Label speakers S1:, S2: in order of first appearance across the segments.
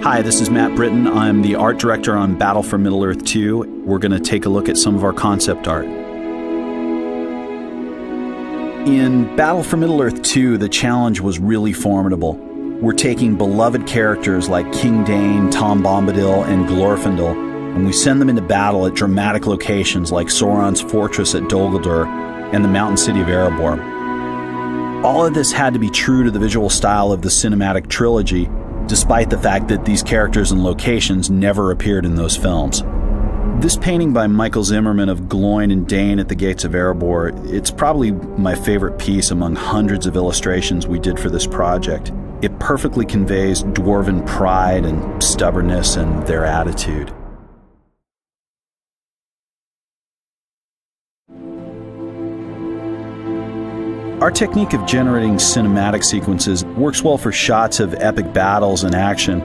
S1: Hi, this is Matt Britton. I'm the art director on Battle for Middle-earth 2. We're going to take a look at some of our concept art. In Battle for Middle-earth 2, the challenge was really formidable. We're taking beloved characters like King Dain, Tom Bombadil, and Glorfindel, and we send them into battle at dramatic locations like Sauron's fortress at Dol Guldur and the mountain city of Erebor. All of this had to be true to the visual style of the cinematic trilogy, despite the fact that these characters and locations never appeared in those films. This painting by Michael Zimmerman of Gloin and Dain at the Gates of Erebor, it's probably my favorite piece among hundreds of illustrations we did for this project. It perfectly conveys dwarven pride and stubbornness and their attitude. Our technique of generating cinematic sequences works well for shots of epic battles and action,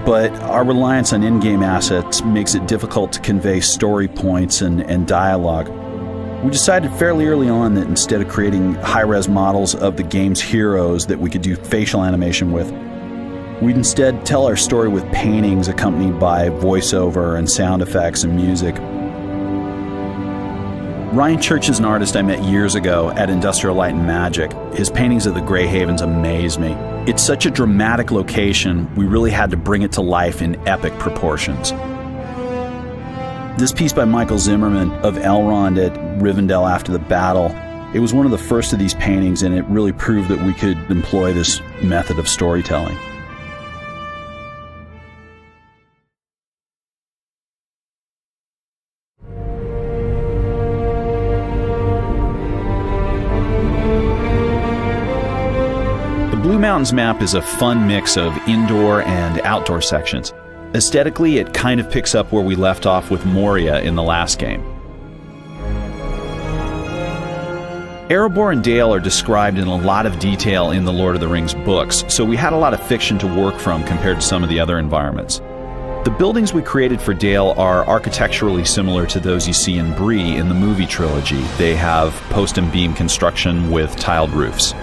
S1: but our reliance on in-game assets makes it difficult to convey story points and dialogue. We decided fairly early on that instead of creating high-res models of the game's heroes that we could do facial animation with, we'd instead tell our story with paintings accompanied by voiceover and sound effects and music. Ryan Church is an artist I met years ago at Industrial Light and Magic. His paintings of the Grey Havens amaze me. It's such a dramatic location, we really had to bring it to life in epic proportions. This piece by Michael Zimmerman of Elrond at Rivendell after the battle, it was one of the first of these paintings, and it really proved that we could employ this method of storytelling. Blue Mountains map is a fun mix of indoor and outdoor sections. Aesthetically, it kind of picks up where we left off with Moria in the last game. Erebor and Dale are described in a lot of detail in the Lord of the Rings books, so we had a lot of fiction to work from compared to some of the other environments. The buildings we created for Dale are architecturally similar to those you see in Bree in the movie trilogy. They have post and beam construction with tiled roofs.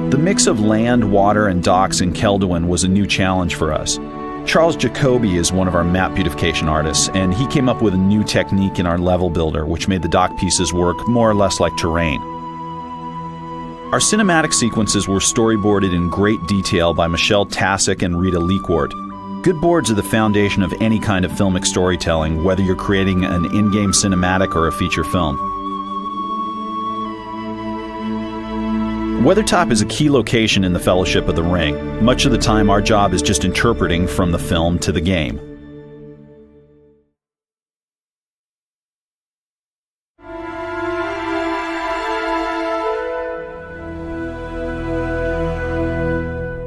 S1: The mix of land, water, and docks in Kelduin was a new challenge for us. Charles Jacoby is one of our map beautification artists, and he came up with a new technique in our level builder, which made the dock pieces work more or less like terrain. Our cinematic sequences were storyboarded in great detail by Michelle Tasic and Rita Leakwart. Good boards are the foundation of any kind of filmic storytelling, whether you're creating an in-game cinematic or a feature film. Weathertop is a key location in the Fellowship of the Ring. Much of the time, our job is just interpreting from the film to the game.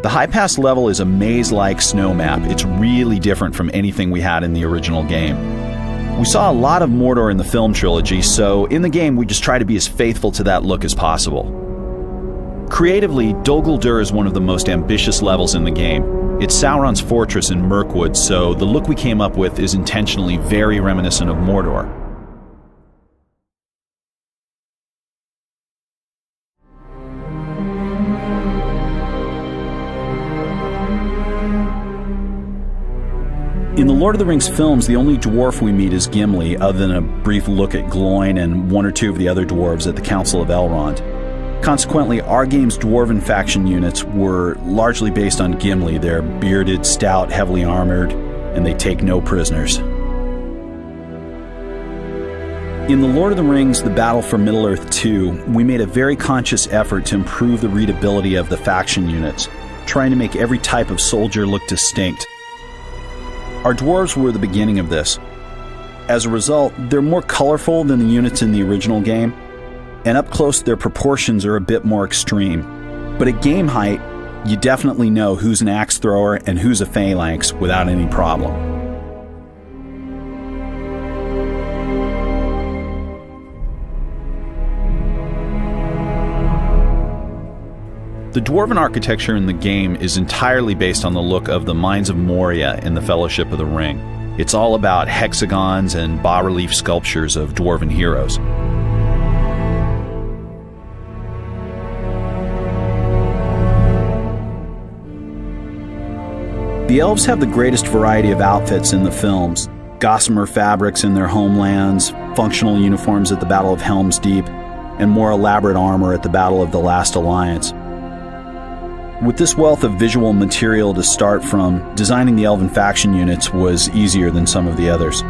S1: The High Pass level is a maze-like snow map. It's really different from anything we had in the original game. We saw a lot of Mordor in the film trilogy, so in the game we just try to be as faithful to that look as possible. Creatively, Dol Guldur is one of the most ambitious levels in the game. It's Sauron's fortress in Mirkwood, so the look we came up with is intentionally very reminiscent of Mordor. In the Lord of the Rings films, the only dwarf we meet is Gimli, other than a brief look at Gloin and one or two of the other dwarves at the Council of Elrond. Consequently, our game's dwarven faction units were largely based on Gimli. They're bearded, stout, heavily armored, and they take no prisoners. In The Lord of the Rings, The Battle for Middle-earth 2, we made a very conscious effort to improve the readability of the faction units, trying to make every type of soldier look distinct. Our dwarves were the beginning of this. As a result, they're more colorful than the units in the original game, and up close their proportions are a bit more extreme. But at game height, you definitely know who's an axe thrower and who's a phalanx without any problem. The Dwarven architecture in the game is entirely based on the look of the Mines of Moria in the Fellowship of the Ring. It's all about hexagons and bas-relief sculptures of Dwarven heroes. The elves have the greatest variety of outfits in the films. Gossamer fabrics in their homelands, functional uniforms at the Battle of Helm's Deep, and more elaborate armor at the Battle of the Last Alliance. With this wealth of visual material to start from, designing the elven faction units was easier than some of the others.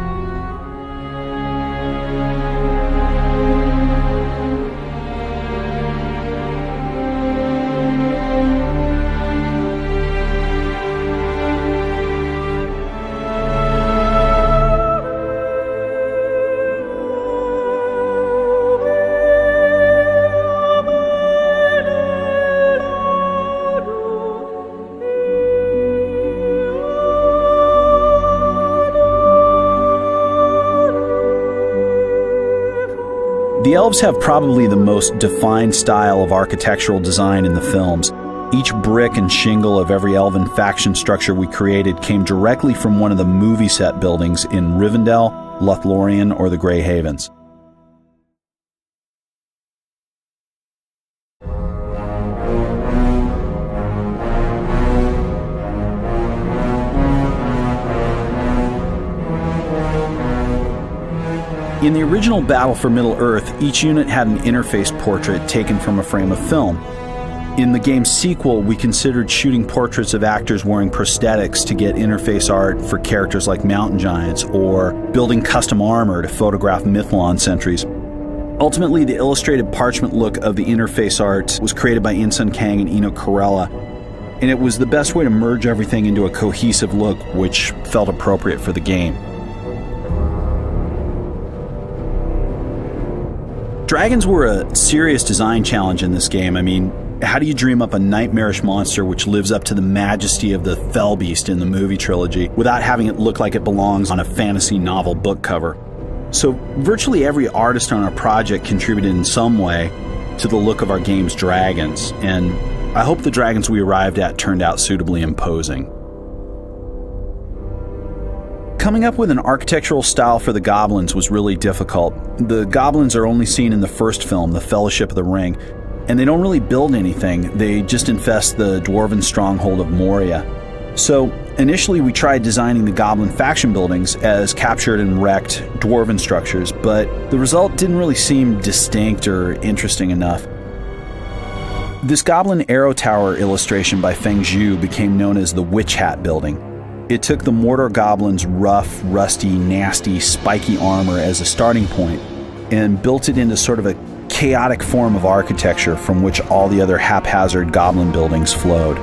S1: The elves have probably the most defined style of architectural design in the films. Each brick and shingle of every elven faction structure we created came directly from one of the movie set buildings in Rivendell, Lothlorien, or the Grey Havens. In the original Battle for Middle-earth, each unit had an interface portrait taken from a frame of film. In the game's sequel, we considered shooting portraits of actors wearing prosthetics to get interface art for characters like mountain giants, or building custom armor to photograph Mythlon sentries. Ultimately, the illustrated parchment look of the interface art was created by Insun Kang and Eno Corella, and it was the best way to merge everything into a cohesive look which felt appropriate for the game. Dragons were a serious design challenge in this game. I mean, how do you dream up a nightmarish monster which lives up to the majesty of the Fell Beast in the movie trilogy without having it look like it belongs on a fantasy novel book cover? So virtually every artist on our project contributed in some way to the look of our game's dragons, and I hope the dragons we arrived at turned out suitably imposing. Coming up with an architectural style for the goblins was really difficult. The goblins are only seen in the first film, The Fellowship of the Ring, and they don't really build anything. They just infest the dwarven stronghold of Moria. So initially we tried designing the goblin faction buildings as captured and wrecked dwarven structures, but the result didn't really seem distinct or interesting enough. This goblin arrow tower illustration by Feng Zhu became known as the Witch Hat building. It took the Mordor goblins' rough, rusty, nasty, spiky armor as a starting point and built it into sort of a chaotic form of architecture from which all the other haphazard goblin buildings flowed.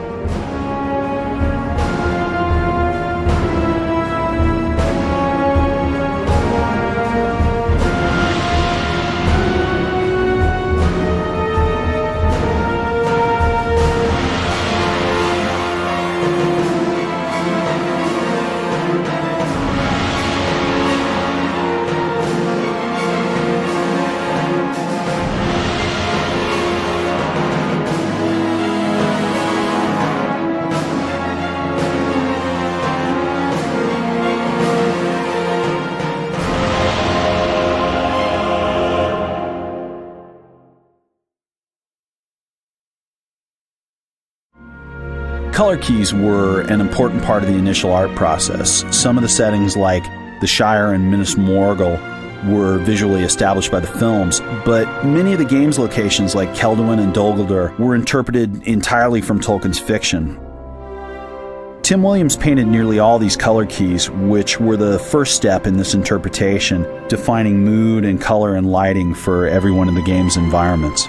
S1: Color keys were an important part of the initial art process. Some of the settings, like the Shire and Minas Morgul, were visually established by the films, but many of the game's locations, like Keldwyn and Dol Guldur, were interpreted entirely from Tolkien's fiction. Tim Williams painted nearly all these color keys, which were the first step in this interpretation, defining mood and color and lighting for everyone in the game's environments.